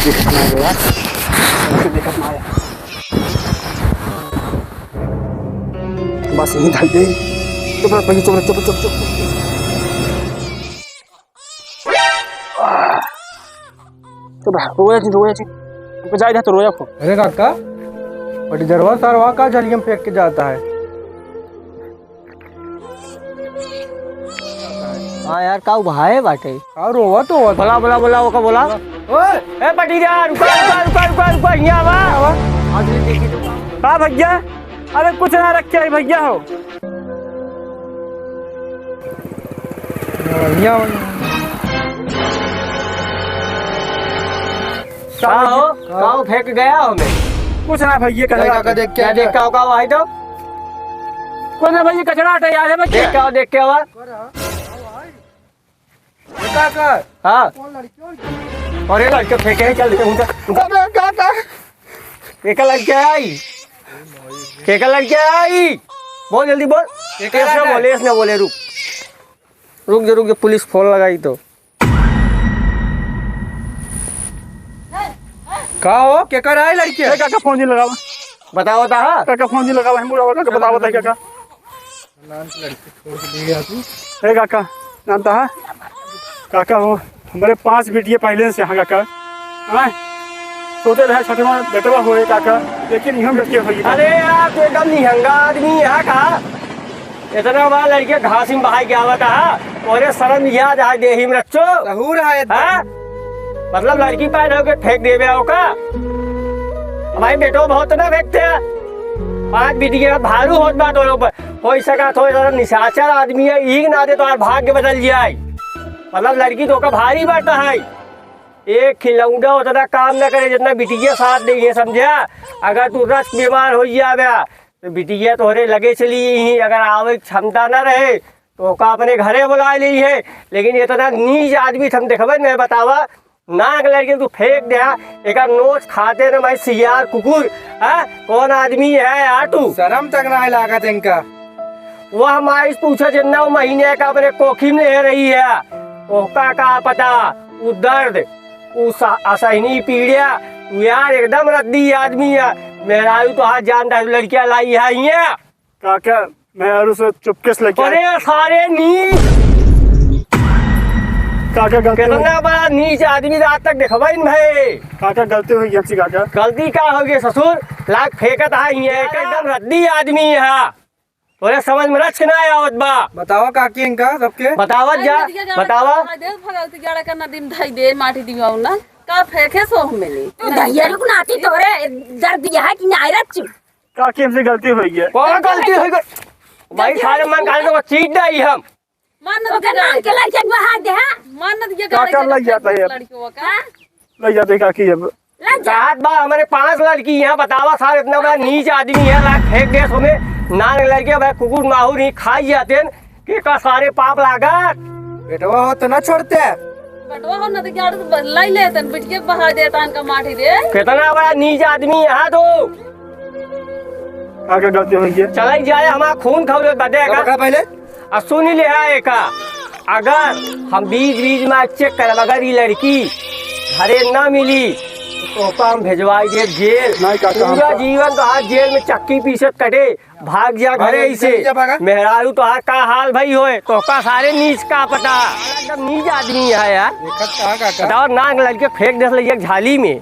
दिक्कत ना आया यार, दिक्कत ना आया। बस यही ढल गई। चुप रह भाई, चुप रह, चुप चुप चुप। चुप रह, रोया जी, रोया जी। तो जाए तो रोया को। अरे काका बड़ी जरवा सारवा का झलियम फेंक के जाता है। हाँ यार का भाई बाटे का रोवा तो बोला बोला बोला वो का बोला ओए ए पटीजा रुका रुका रुका रुका रुका यहाँ आवा आदमी देखी तो हाँ भैया, अरे कुछ ना रखे है भैया हो। काओ फेंक गया हो मैं कुछ ना भैया, काका देख क्या देख का होगा भाई तो कुछ ना भैया, कचरा हटा यार है भैया। देख के आवा काका हाँ और ये लड़के फेंके हैं, चल काका एक लड़के आई एक लड़के आई बोल जल्दी बोल इसने बोले रुक रुक जो रुक जो पुलिस फोन लगाई तो का हो क्या कर रहा है लड़के? काका फोन जी लगावा, बताओ बता हाँ काका फोन जी लगावा, हम बुलावा काका, बताओ बता काका। ए काका नाम था काका हो हमारे 5 बेटियां पहले से यहाँ काका। हाँ सोचे रहे छठवा बेटवा हो काका, लेकिन हम बेटिया भैया। अरे यार तो एकदम निहंगा आदमी यहाँ का इतना बड़ा लड़के घास में बहाई के आवत है और शर्म याद आ दे हिम रचो सहूर है हाँ मतलब लड़की पैदा होके फेंक देवे आओ का हमारे बेटो बहुत ना फेंकते हैं 5 बेटियां भारू होत बा दोनों पर हो सका थोड़ा निशाचर आदमी है ईग ना दे तो भाग्य बदल जाए मतलब लड़की तो का भारी बाटा है एक खिलौना उतना काम न करे जितना बिटिया साथ देंगे समझा। अगर तू रस बीमार हो जावे तो बिटिया तोहरे लगे चली ही अगर आवे क्षमता न रहे तो का अपने घरे बुला ली है। लेकिन इतना नीच आदमी हम देखबे नहीं बतावा नाक लड़के तू फेंक दे एक नोच खाते न मैं सियार कुकुर है कौन आदमी है यार तू शर्म तक ना लागत इनका। वह माइस पूछा जितना महीने का अपने कोखी में ले रही है ओका का पता वो दर्द असहनी पीड़िया तू यार एकदम रद्दी आदमी है मेरा तो हाथ जानता है लड़कियां लाई है ये काका मैं और उसे चुपके से लेके अरे सारे नीच काका गलती कितना बड़ा नीच आदमी आज तक देखबा इन भाई काका गलती हुई हमसे काका। गलती का हो गई ससुर लाख फेंकत है ये एकदम रद्दी आदमी है तोरे समझ में रच ना आवत बा बताओ काकी इनका सबके बतावत जा बतावा भगवती गाड़ा करना दिन ढाई दे माटी दिवाऊ ना का फेंके सो मिली दहिया रुक नाती तोरे दर्द दिया है कि नहीं रच काकी हमसे गलती हुई है। कौन गलती हो गई भाई सारे मन काल तो चीट नहीं हम मानत ओके नाल के लड़के बहा दे हां मानत ये काका लग जाता है लड़कियों का लग जाते हैं काकी अब रात बा हमारे 5 लड़की यहाँ बतावा सारे इतना बड़ा नीच आदमी है लाख फेंक दे सोमे नान लड़के भाई कुकुर माहूर ही खाई जाते हैं कि का सारे पाप लागत बेटवा हो तो ना छोड़ते बटवा हो ना तो क्या लाई लेते बिटिया बहा देता इनका माटी दे कितना बड़ा नीच आदमी यहाँ तो काका गलती हुई है। चला जाए हमारा खून खौले बदेगा पहले और सुन ले है का अगर हम बीच में चेक कर अगर ये लड़की घरे न मिली तो हम भेजवाई दे जेल नहीं काका, पूरा जीवन तो हाथ जेल में चक्की पीछे कटे भाग जा घरे इसे मेहरारू तो हाथ का हाल भाई होए तो का सारे नीच का पता एकदम नीच आदमी है यार देखत कहाँ काका बताओ नाक लड़के फेंक दे झाली में